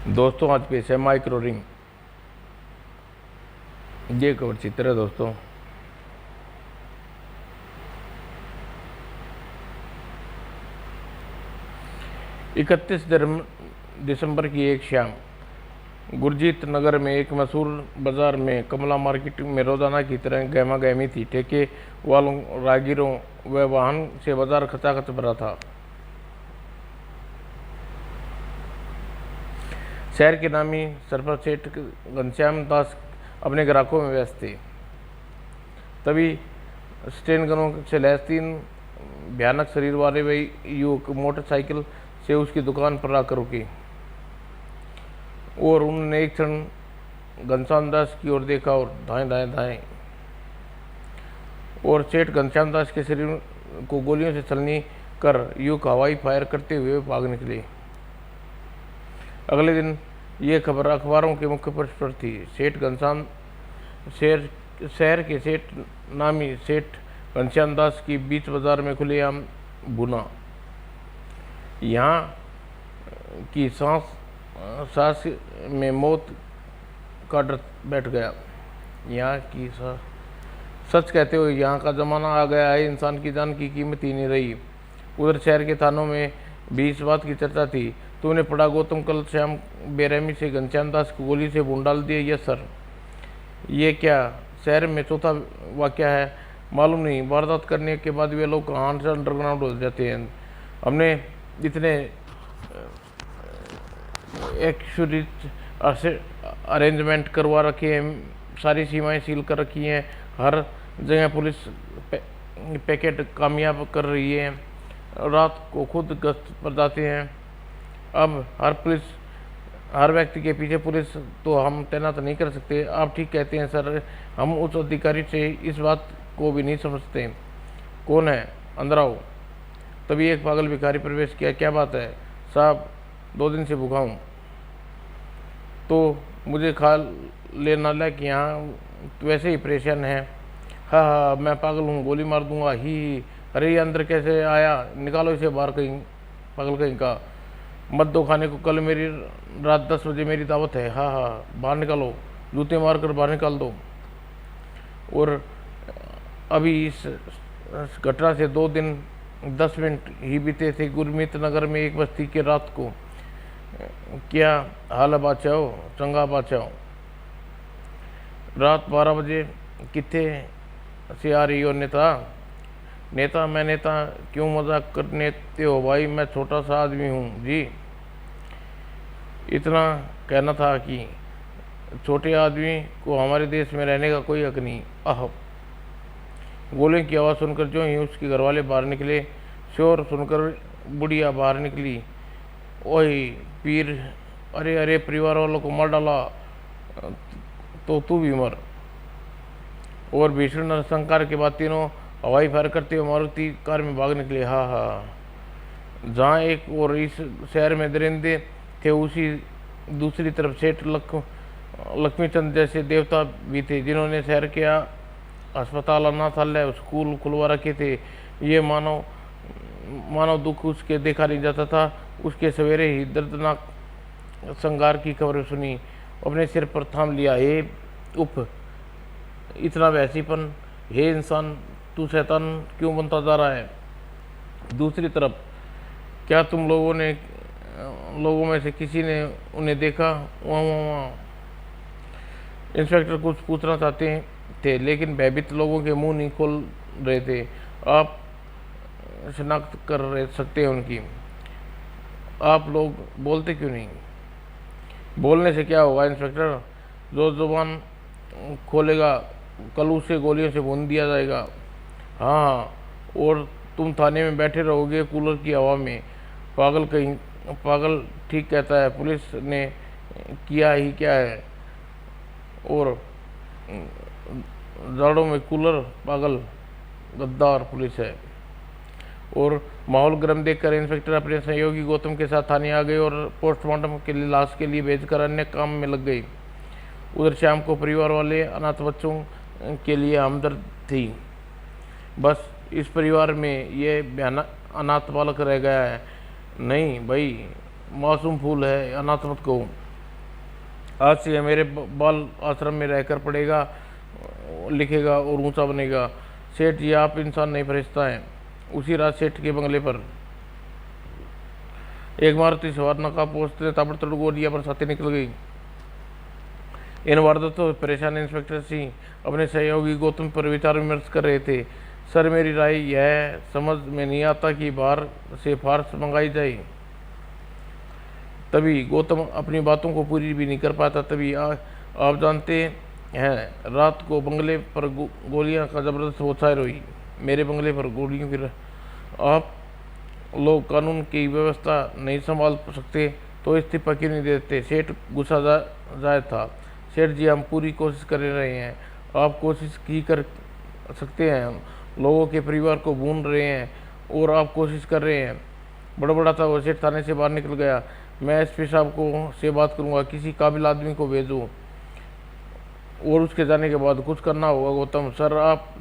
दोस्तों आज पेश है माइक्रो रिंग। ये कवर चित्र है दोस्तों। इकतीस दिसंबर की एक शाम गुरजीत नगर में एक मशहूर बाजार में कमला मार्केट में रोजाना की तरह गहमा गहमी थी। ठेके वालों, राहगीरों व वाहन से बाजार खचाखच भरा था। शहर के नामी सरपंच सेठ घनश्याम दास अपने ग्राहकों में व्यस्त थे। तभी स्टेन गनों से लैस तीन भयानक शरीर वाले वही युवक मोटरसाइकिल से उसकी दुकान पर आकर रुके और उन्होंने एक क्षण घनश्याम दास की ओर देखा और धाएं धाएं धाएं और सेठ घनश्याम दास के शरीर को गोलियों से छलनी कर युवक हवाई फायर करते हुए भाग निकले। अगले दिन ये खबर अखबारों के मुख्य पृष्ठ पर थी। सेठ घनश्याम शहर के सेठ नामी सेठ घनश्याम दास की बीच बाजार में खुलेआम भुना। यहाँ की सांस में मौत का डर बैठ गया। यहाँ की सच कहते हुए यहाँ का ज़माना आ गया है, इंसान की जान की कीमत ही नहीं रही। उधर शहर के थानों में भी इस बात की चर्चा थी। तूने पढ़ा गौतम कल शाम बेरहमी से घनश्याम दास को गोली से भून डाल दिया। Yes sir. ये क्या शहर में चौथा वाकया है? मालूम नहीं, वारदात करने के बाद वे लोग कहाँ से अंडरग्राउंड हो जाते हैं। हमने इतने अरेंजमेंट करवा रखे हैं, सारी सीमाएं सील कर रखी हैं, हर जगह पुलिस पैकेट कामयाब कर रही है, रात को खुद गश्त पर जाते हैं। अब हर व्यक्ति के पीछे पुलिस तो हम तैनात नहीं कर सकते। आप ठीक कहते हैं सर, हम उस अधिकारी से इस बात को भी नहीं समझते। कौन है? अंदर आओ। तभी एक पागल भिखारी प्रवेश किया। क्या बात है साहब? 2 दिन से भूखा हूँ, तो मुझे खा लेना ला कि यहाँ वैसे ही परेशान है। हाँ हाँ, मैं पागल हूँ, गोली मार दूंगा ही। अरे ये अंदर कैसे आया? निकालो इसे बाहर कहीं, पागल कहीं का। मत दो खाने को, कल मेरी रात 10 बजे मेरी दावत है। हाँ हाँ, बाहर निकालो, जूते मार कर बाहर निकाल दो। और अभी इस घटना से 2 दिन 10 मिनट ही बीते थे। गुरमीत नगर में एक बस्ती की रात को। क्या हाल है बादशाह? चंगा बादशाह। रात 12 बजे कितने से आ रही हो नेता? नेता? मैं नेता? क्यों मजाक करने हो भाई, मैं छोटा सा आदमी हूँ जी। इतना कहना था कि छोटे आदमी को हमारे देश में रहने का कोई हक नहीं। आह। गोले की आवाज़ सुनकर जो ही उसके घरवाले बाहर निकले, शोर सुनकर बुढ़िया बाहर निकली। ओए पीर, अरे अरे परिवार वालों को मार डाला तो तू भी मर। और भीषण नरसंहार के बाद तीनों हवाई फायर करते हुए मारुति कार में भाग निकले। हाँ हाँ। जहाँ एक और इस शहर में दरिंदे थे, उसी दूसरी तरफ सेठ लक्ष्मीचंद जैसे देवता भी थे, जिन्होंने शहर के अस्पताल, अनाथालय, स्कूल खुलवा रखे थे। ये मानव दुख उसके देखा नहीं जाता था। उसके सवेरे ही दर्दनाक संघार की खबर सुनी, अपने सिर पर थाम लिया। हे उफ, इतना वैसीपन! हे इंसान, तू शैतान क्यों बनता जा रहा है? दूसरी तरफ क्या तुम लोगों में से किसी ने उन्हें देखा? वहाँ इंस्पेक्टर कुछ पूछना चाहते थे, लेकिन भयभीत लोगों के मुंह नहीं खोल रहे थे। आप शनाख्त कर सकते हैं उनकी। आप लोग बोलते क्यों नहीं? बोलने से क्या होगा इंस्पेक्टर? जो जुबान खोलेगा कल उसे गोलियों से भून दिया जाएगा। हाँ हाँ, और तुम थाने में बैठे रहोगे कूलर की हवा में। पागल ठीक कहता है, पुलिस ने किया ही क्या है? और जाड़ों में कूलर, पागल गद्दार पुलिस है। और माहौल गर्म देखकर इंस्पेक्टर अपने सहयोगी गौतम के साथ थाने आ गए और पोस्टमार्टम के लिए लाश के लिए भेजकर अन्य काम में लग गई। उधर शाम को परिवार वाले अनाथ बच्चों के लिए हमदर्द थी। बस इस परिवार में ये भयानक अनाथ बालक रह गया है। नहीं भाई, मासूम फूल है, अनाथ मत कहो। आज से यह मेरे बाल आश्रम में रहकर पढ़ेगा, लिखेगा और ऊंचा बनेगा। सेठ जी, आप इंसान नहीं फरिश्ता हैं। उसी रात सेठ के बंगले पर एक मारुति सवार नकाब पोस्टने ताबड़तोड़ गोलियां बरसाती निकल गई। इन वारदातों से परेशान इंस्पेक्टर सिंह अपने सहयोगी गौतम पर विचार विमर्श कर रहे थे। सर, मेरी राय यह समझ में नहीं आता कि बाहर से फार्स मंगाई जाए। तभी गौतम अपनी बातों को पूरी भी नहीं कर पाता। तभी आप जानते हैं, रात को बंगले पर गोलियां का जबरदस्त बौछार हुई। मेरे बंगले पर गोलियों की आप लोग कानून की व्यवस्था नहीं संभाल सकते तो इस्तीफा क्यों नहीं देते? सेठ गुस्सा जायज था। सेठ जी, हम पूरी कोशिश कर रहे हैं। आप कोशिश की कर सकते हैं, लोगों के परिवार को भून रहे हैं और आप कोशिश कर रहे हैं। बड़ा था वो सेठ थाने से बाहर निकल गया। मैं एसपी साहब को से बात करूंगा, किसी काबिल आदमी को भेजूं और उसके जाने के बाद कुछ करना होगा। गौतम सर, आप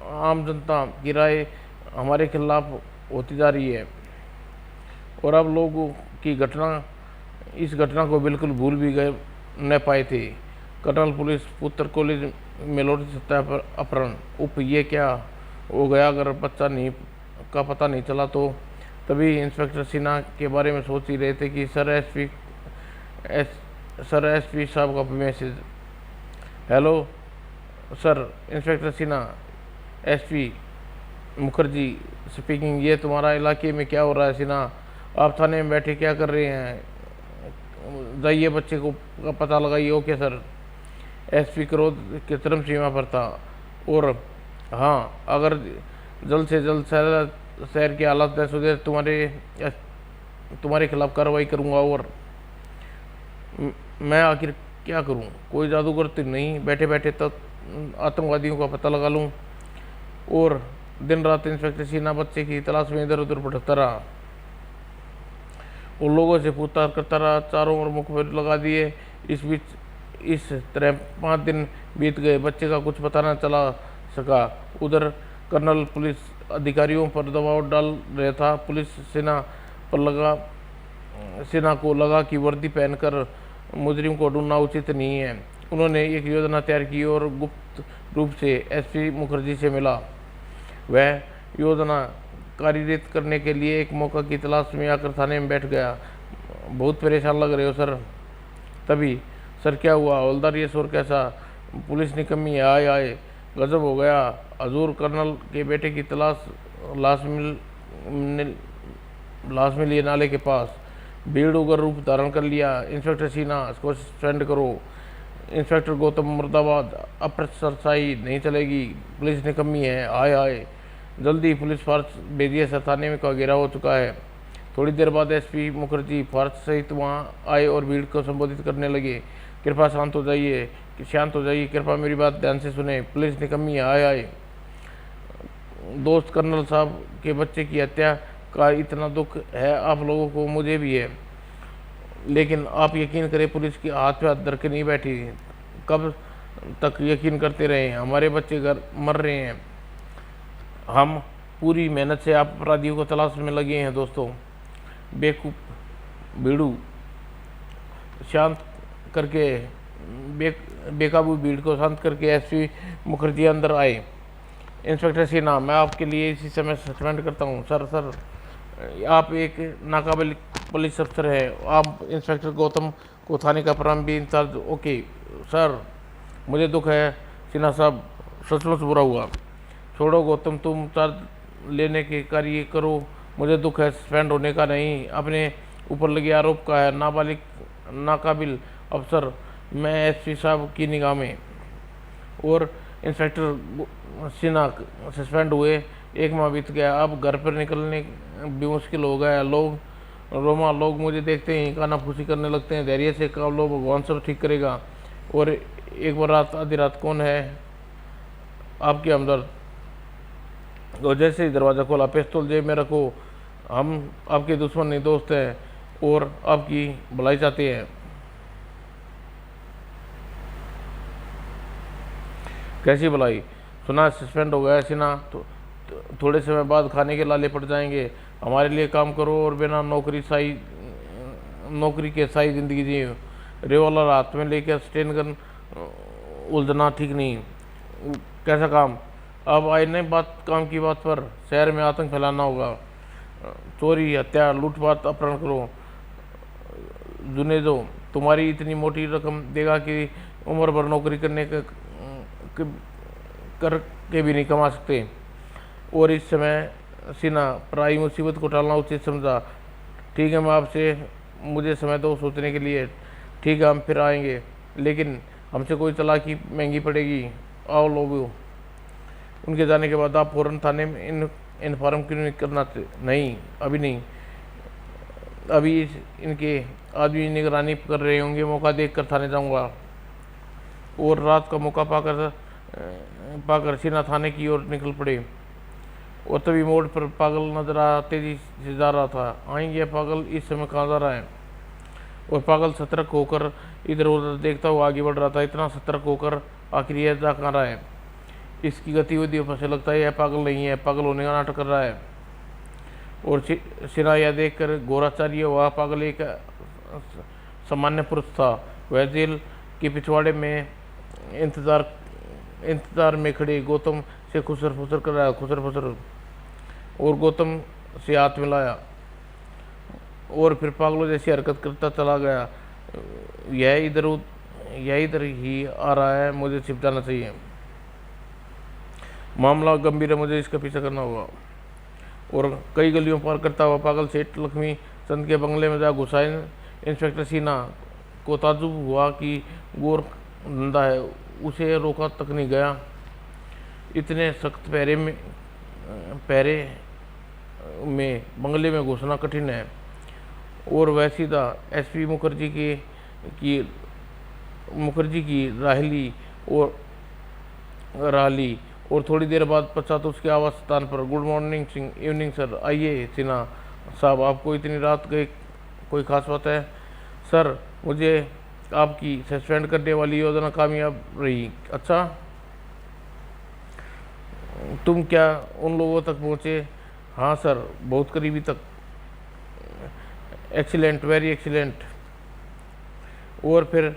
आम जनता की राय हमारे खिलाफ होती जा रही है और अब लोगों की इस घटना को बिल्कुल भूल भी गए न पाए थे। कटल पुलिस पुत्र कॉलेज में लौटी सत्या पर अपहरण। ये क्या हो गया? अगर बच्चा नहीं का पता नहीं चला तो? तभी इंस्पेक्टर सिन्हा के बारे में सोच ही रहे थे कि सर एसपी साहब का message. Hello sir, inspector Sinha, SP Mukherjee speaking. ये तुम्हारा इलाके में क्या हो रहा है सिन्हा? आप थाने में बैठे क्या कर रहे हैं? जाइए बच्चे को का पता लगाइए। Okay sir. एसपी क्रोध की चरम सीमा पर था। और हाँ, अगर जल्द से जल्द शहर की हालत न सुधरे तुम्हारे खिलाफ कार्रवाई करूंगा। और मैं आखिर क्या करूं? कोई जादूगर तो नहीं बैठे बैठे तक आतंकवादियों का पता लगा लूं? और दिन रात इंस्पेक्टर सिन्हा बच्चे की तलाश में इधर उधर भटकता रहा। उन लोगों से पूछताछ करता रहा, चारों ओर मुखबिर लगा दिए। इस बीच इस तरह 5 दिन बीत गए, बच्चे का कुछ पता न चला सका। उधर कर्नल पुलिस अधिकारियों पर दबाव डाल रहा था। पुलिस सेना को लगा कि वर्दी पहनकर मुजरिम को ढूंढना उचित नहीं है। उन्होंने एक योजना तैयार की और गुप्त रूप से एसपी मुखर्जी से मिला। वह योजना कार्यरत करने के लिए एक मौका की तलाश में आकर थाने में बैठ गया। बहुत परेशान लग रहे हो सर। तभी सर, क्या हुआ? हवलदार, ये शोर कैसा? पुलिस निकम्मी है। आए गजब हो गया हजूर, कर्नल के बेटे की लाश मिली है नाले के पास। भीड़ उग्र रूप धारण कर लिया। इंस्पेक्टर सिन्हा को सस्पेंड करो। इंस्पेक्टर गौतम मुर्दाबाद। अप्रसरसाई नहीं चलेगी, पुलिस निकम्मी है। आए जल्दी पुलिस फार्स भेजिए, सर थाने में का घेराव हो चुका है। थोड़ी देर बाद एसपी मुखर्जी फार्स सहित वहां आए और भीड़ को संबोधित करने लगे। कृपया शांत हो जाइए, कृपया मेरी बात ध्यान से सुने। पुलिस निकम्मी है। आए दोस्त, कर्नल साहब के बच्चे की हत्या का इतना दुख है आप लोगों को, मुझे भी है, लेकिन आप यकीन करें, पुलिस के हाथ पे हाथ धर के नहीं बैठी। कब तक यकीन करते रहे? हमारे बच्चे घर मर रहे हैं। हम पूरी मेहनत से आप अपराधियों को तलाश में लगे हैं दोस्तों। बेवकूफ भीड़ू शांत करके बेकाबू भीड़ को शांत करके एसपी मुखर्जी अंदर आए। इंस्पेक्टर सिन्हा, मैं आपके लिए इसी समय सस्पेंड करता हूं। सर, आप एक नाकाबिल पुलिस अफसर है। आप इंस्पेक्टर गौतम को थाने का प्रारंभी इंचार्ज। ओके सर, मुझे दुख है सिन्हा साहब, सचमुच बुरा हुआ। छोड़ो गौतम, तुम चार्ज लेने के कार्य करो। मुझे दुख है सस्पेंड होने का नहीं, अपने ऊपर लगे आरोप का है। नाकाबिल अफसर मैं एसपी साहब की निगाह में। और इंस्पेक्टर सिन्हा सस्पेंड हुए। 1 माह बीत गया। अब घर पर निकलने भी मुश्किल हो गया। लोग मुझे देखते ही कानाफूसी करने लगते हैं। धैर्य से काम लो, भगवान सब ठीक करेगा। और एक बार आधी रात कौन है आपके हमदर्द? तो जैसे ही दरवाज़ा खोला, पिस्तौल जेब में रखो, हम आपके दुश्मन नहीं दोस्त हैं और आपकी भलाई चाहते हैं। कैसी भलाई? सुना सस्पेंड हो गया सिन्हा, तो थोड़े समय बाद खाने के लाले पड़ जाएंगे। हमारे लिए काम करो और बिना नौकरी के साई ज़िंदगी जिए। रिवॉल्वर हाथ में लेकर स्टेन गन उलझना ठीक नहीं। कैसा काम? अब आए नहीं बात काम की बात पर, शहर में आतंक फैलाना होगा। चोरी, हत्या, लूटपाट, अपहरण करो। जुनेदो, तुम्हारी इतनी मोटी रकम देगा कि उम्र भर नौकरी करके भी नहीं कमा सकते। और इस समय सिन्हा पराई मुसीबत को टालना उचित समझा। ठीक है, मैं आपसे मुझे समय दो सोचने के लिए। ठीक है, हम फिर आएंगे, लेकिन हमसे कोई चालाकी महंगी पड़ेगी। आओ लोगों। उनके जाने के बाद आप फौरन थाने में इन्फॉर्म क्यों नहीं करना? नहीं, अभी नहीं। अभी इनके आदमी निगरानी कर रहे होंगे, मौका देख कर थाने जाऊंगा। और रात का मौका पाकर सिन्हा थाने की ओर निकल पड़े। और तभी मोड़ पर पागल नजर आ तेजी से जा रहा था। आएंगे पागल इस समय कहाँ जा रहा है? और पागल सतर्क होकर इधर उधर देखता हुआ आगे बढ़ रहा था। इतना सतर्क होकर आखिर यह जा कहाँ रहा है? इसकी गतिविधियों पर से लगता है यह पागल नहीं है, पागल होने का नाटक कर रहा है। और सिन्हा यह देख कर घोराचार्य वह पागल एक सामान्य पुरुष था। वह जेल के पिछवाड़े में इंतजार में खड़े गौतम से खुसर फुसर कर रहा, खुसर फुसर। और गौतम से हाथ मिलाया और फिर पागलों जैसी हरकत करता चला गया। यह इधर ही आ रहा है, मुझे छिप जाना चाहिए। मामला गंभीर है, मुझे इसका पीछा करना होगा। और कई गलियों पार करता हुआ पागल सेठ लक्ष्मी चंद के बंगले में जा घुसा। इंस्पेक्टर सिन्हा को ताज्जुब हुआ कि गोर धंधा है, उसे रोका तक नहीं गया। इतने सख्त पहरे में बंगले में घुसना कठिन है। और वह सीधा एसपी मुखर्जी की राहली और थोड़ी देर बाद पश्चात उसके आवास स्थान पर। Good morning evening sir. आइए सिन्हा साहब, आपको इतनी रात गए, कोई खास बात है? सर, मुझे आपकी सस्पेंड करने वाली योजना कामयाब रही। अच्छा, तुम क्या उन लोगों तक पहुँचे? हाँ सर, बहुत करीबी तक। Excellent, very excellent. और फिर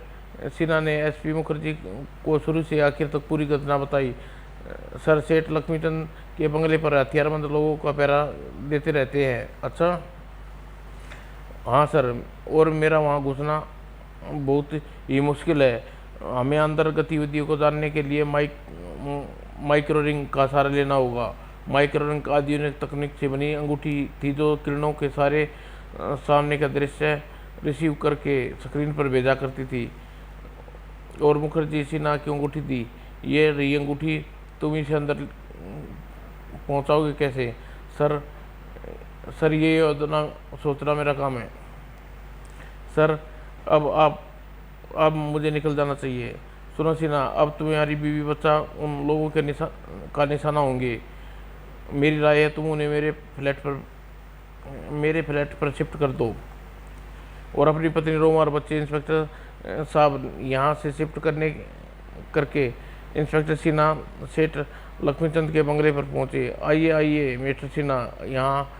सिन्हा ने एसपी मुखर्जी को शुरू से आखिर तक पूरी घटना बताई। सर, सेठ लक्ष्मीचंद के बंगले पर हथियारबंद लोगों का पहरा देते रहते हैं। अच्छा? हाँ सर, और मेरा वहाँ घुसना बहुत ही मुश्किल है। हमें अंदर गतिविधियों को जानने के लिए माइक्रोरिंग का सहारा लेना होगा। माइक्रोरिंग आधुनिक तकनीक से बनी अंगूठी थी जो किरणों के सारे सामने का दृश्य रिसीव करके स्क्रीन पर भेजा करती थी। और मुखर्जी सिन्हा की अंगूठी थी। ये रही अंगूठी, तुम इसे अंदर पहुंचाओगे कैसे? सर ये योजना सोचना मेरा काम है। सर, अब मुझे निकल जाना चाहिए। सुनो सिन्हा, अब तुम्हारी बीवी बच्चा उन लोगों के निशाना होंगे। मेरी राय है तुम उन्हें मेरे फ्लैट पर शिफ्ट कर दो। और अपनी पत्नी रोमा और बच्चे इंस्पेक्टर साहब यहाँ से शिफ्ट करके इंस्पेक्टर सिन्हा सेठ लक्ष्मीचंद के बंगले पर पहुँचे। आइए मिस्टर सिन्हा, यहाँ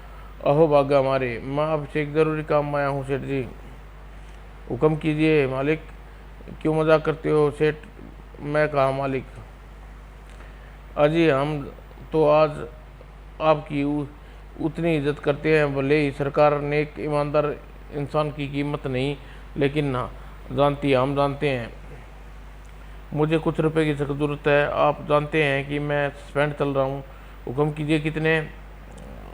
अहो भाग्य हमारे। मैं आपसे एक ज़रूरी काम में आया हूँ सेठ जी। हुक्म कीजिए मालिक। क्यों मजाक करते हो सेठ? मैं कहा मालिक। अजी, हम तो आज आपकी उतनी इज्जत करते हैं, भले ही सरकार ने एक ईमानदार इंसान की कीमत नहीं, लेकिन हम जानते हैं। मुझे कुछ रुपए की सख्त ज़रूरत है। आप जानते हैं कि मैं सस्पेंड चल रहा हूँ। हुक्म कीजिए कितने?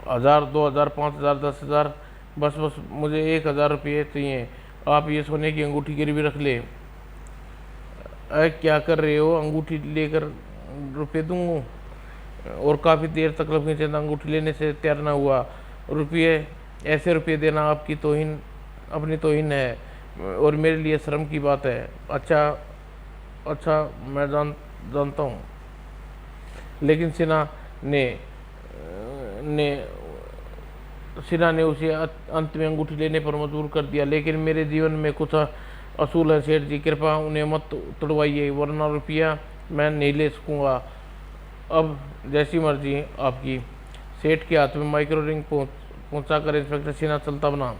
1000, 2000, 5000, 10,000? बस मुझे 1000 रुपये चाहिए। आप ये सोने की अंगूठी गिरवी रख ले। अरे क्या कर रहे हो? अंगूठी लेकर रुपये दूँ? और काफ़ी देर तक लक्ष्मीचंद अंगूठी लेने से तैयार न हुआ। ऐसे रुपये देना आपकी अपनी तौहीन है और मेरे लिए शर्म की बात है। अच्छा, मैं जानता हूँ। लेकिन सिन्हा ने उसे अंत में अंगूठी लेने पर मजबूर कर दिया। लेकिन मेरे जीवन में कुछ असूल है सेठ जी, कृपया उन्हें मत तोड़वाइए, वरना रुपया मैं नहीं ले सकूँगा। अब जैसी मर्जी आपकी। सेठ के हाथ में माइक्रो रिंग पहुँचाकर इंस्पेक्टर सिन्हा चलता बना।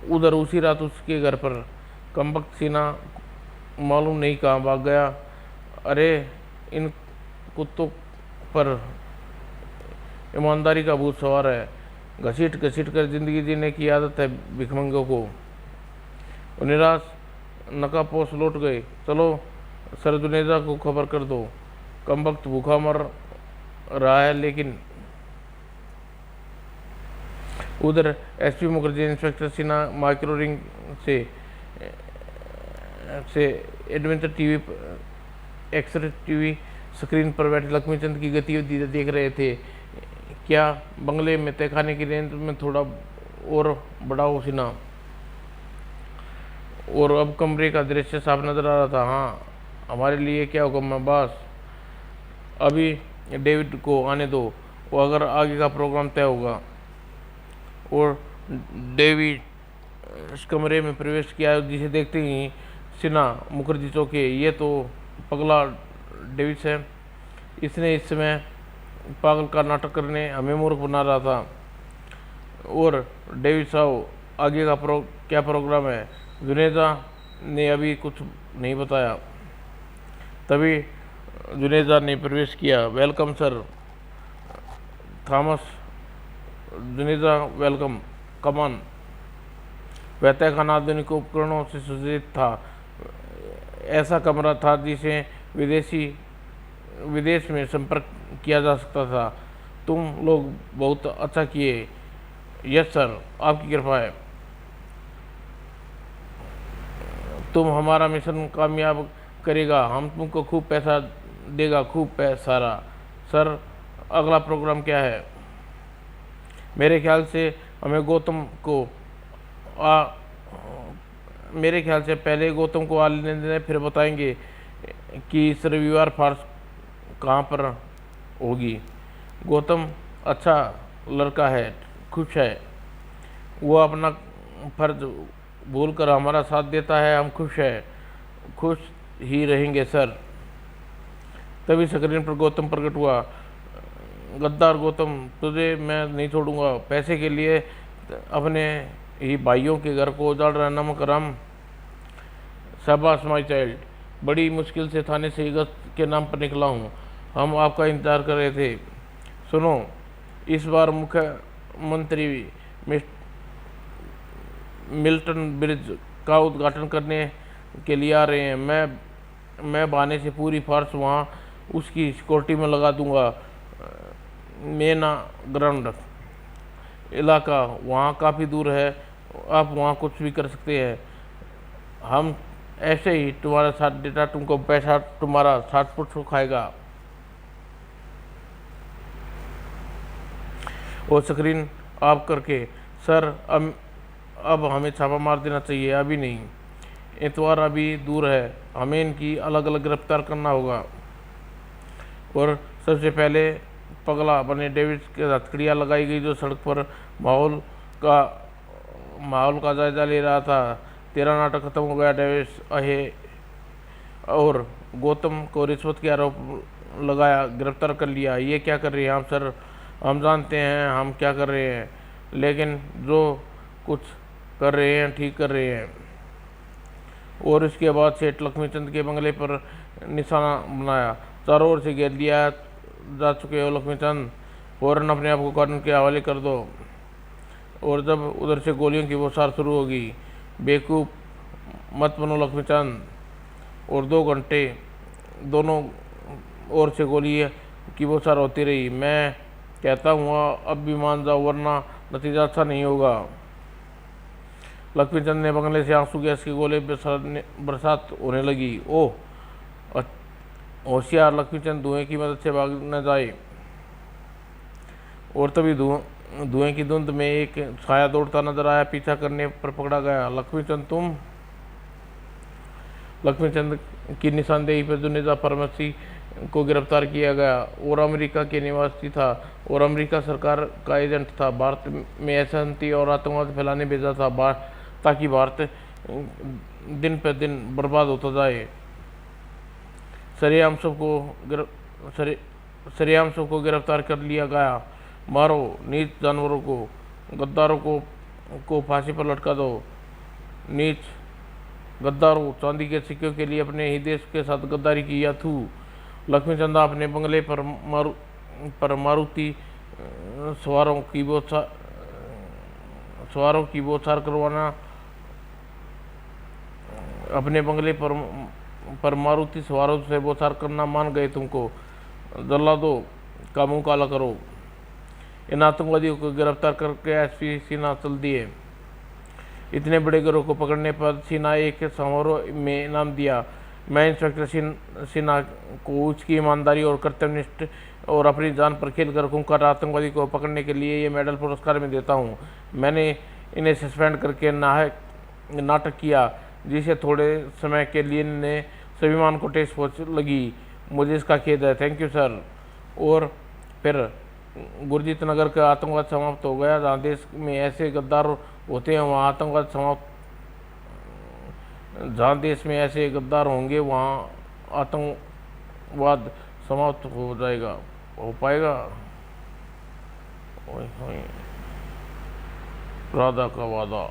उधर उसी रात उसके घर पर कमबख्त सीना मालूम नहीं कहाँ भाग गया। अरे इन कुत्तों पर ईमानदारी का भूत सवार है। घसीट घसीट कर जिंदगी जीने की आदत है भिखमंगों को। वो निराश नकापोश लौट गए। चलो सर जुनेजा को खबर कर दो, कमबख्त भूखा मर रहा है। लेकिन उधर SP Mukherjee inspector Sinha micro ring से adventure TV X-ray TV screen पर बैठे लक्ष्मीचंद की गतिविधि देख रहे थे। क्या बंगले में तहखाने की रेंज में थोड़ा और बढ़ाओ सिन्हा। और अब कमरे का दृश्य साफ नजर आ रहा था। हाँ, हमारे लिए क्या हुक्म है बॉस? अभी डेविड को आने दो, वो अगर आगे का प्रोग्राम तय होगा। और डेविड इस कमरे में प्रवेश किया, जिसे देखते ही सिन्हा मुखर्जी चौंके। ये तो पगला डेविड है, इसने इस समय पागल का नाटक करने हमें मूर्ख बना रहा था। और डेविड साहब, आगे का क्या प्रोग्राम है? जुनेजा ने अभी कुछ नहीं बताया। तभी जुनेजा ने प्रवेश किया। Welcome sir. Thomas Juneja welcome, come on. वह तहखाना आधुनिक उपकरणों से सुसज्जित था। ऐसा कमरा था जिसे विदेश में संपर्क किया जा सकता था। तुम लोग बहुत अच्छा किए। यस सर, आपकी कृपा है। तुम हमारा मिशन कामयाब करेगा, हम तुमको खूब पैसा देगा, खूब सारा। सर, अगला प्रोग्राम क्या है? मेरे ख्याल से पहले गौतम को आ लेने दें, फिर बताएंगे कि इस रविवार फार्स कहाँ पर होगी। गौतम अच्छा लड़का है, खुश है। वो अपना फर्ज भूल कर हमारा साथ देता है। हम खुश ही रहेंगे सर। तभी स्क्रीन पर गौतम प्रकट हुआ। गद्दार गौतम, तुझे मैं नहीं छोड़ूंगा। पैसे के लिए अपने ही भाइयों के घर को उजाड़ रहा नमक राम। शाबाश माई चाइल्ड, बड़ी मुश्किल से थाने से गश्त के नाम पर निकला हूँ। हम आपका इंतजार कर रहे थे। सुनो, इस बार मुख्यमंत्री मिल्टन ब्रिज का उद्घाटन करने के लिए आ रहे हैं। मैं बहाने से पूरी फार्स वहाँ उसकी सिक्योरिटी में लगा दूंगा। मेना ग्राउंड इलाका वहाँ काफ़ी दूर है, आप वहाँ कुछ भी कर सकते हैं। हम ऐसे ही तुम्हारा साथ देता, तुमको पैसा तुम्हारा 60 फुट खाएगा। और स्क्रीन ऑफ करके, सर अब हमें छापा मार देना चाहिए। अभी नहीं, इतवार अभी दूर है, हमें इनकी अलग अलग गिरफ्तार करना होगा। और सबसे पहले पगला बने डेविड के हथकड़ियाँ लगाई गई, जो सड़क पर माहौल का जायजा ले रहा था। तेरा नाटक खत्म हो गया डेविड अहे। और गौतम को रिश्वत के आरोप लगाया, गिरफ्तार कर लिया। ये क्या कर रही हैं आप सर? हम जानते हैं हम क्या कर रहे हैं, लेकिन जो कुछ कर रहे हैं ठीक कर रहे हैं। और इसके बाद सेठ लक्ष्मीचंद के बंगले पर निशाना बनाया। चारों ओर से घेर लिया जा चुके हो लक्ष्मीचंद, फौरन अपने आप को कानून के हवाले कर दो। और जब उधर से गोलियों की बौछार शुरू होगी, बेवकूफ़ मत बनो लक्ष्मीचंद। और 2 घंटे दोनों ओर से गोली की बौछार होती रही। मैं कहता हूँ अब भी मान जाओ, वरना नतीजा अच्छा नहीं होगा। लक्ष्मीचंद ने बंगले से आंसू गैस के गोले बरसात होने लगी। ओह होशियार लक्ष्मीचंद, धुएं की मदद से भाग न जाए। और तभी धुएं की धुंध में एक साया दौड़ता नजर आया, पीछा करने पर पकड़ा गया। लक्ष्मीचंद तुम? लक्ष्मीचंद की निशानदेही पर जुनेजा फार्मेसी को गिरफ्तार किया गया और अमेरिका के निवासी था और अमेरिका सरकार का एजेंट था। भारत में अशांति और आतंकवाद फैलाने भेजा था ताकि भारत दिन पर दिन बर्बाद होता जाए। सरेआम सबको गिरफ्तार कर लिया गया। मारो नीच जानवरों को, गद्दारों को को फांसी पर लटका दो। नीच गद्दारों, चांदी के सिक्कों के लिए अपने ही देश के साथ गद्दारी की या थू। लक्ष्मीचंदा अपने बंगले पर मारुति सवारों की बौछार करवाना, अपने बंगले पर मारुति सवारों से बौछार करना मान गए तुमको। जल्लादों का मुंह काला करो। इन आतंकवादियों को गिरफ्तार करके एसपी सिन्हा चल दिए। इतने बड़े गिरोह को पकड़ने पर सिन्हा एक समारोह में इनाम दिया। मैं इंस्पेक्टर सिन्हा को उसकी ईमानदारी और कर्तव्यनिष्ठ और अपनी जान पर खेल कर खूंखार आतंकवादी को पकड़ने के लिए ये मेडल पुरस्कार में देता हूँ। मैंने इन्हें सस्पेंड करके नाटक किया, जिसे थोड़े समय के लिए इन्हें स्वाभिमान को ठेस पहुँच लगी। मुझे इसका खेद है। Thank you sir. और फिर गुरजीत नगर का आतंकवाद समाप्त हो गया। जहाँ देश में ऐसे गद्दार होते हैं वहाँ आतंकवाद समाप्त, जहाँ देश में ऐसे गद्दार होंगे वहाँ आतंकवाद समाप्त हो जाएगा, हो पाएगा। राधा का वादा।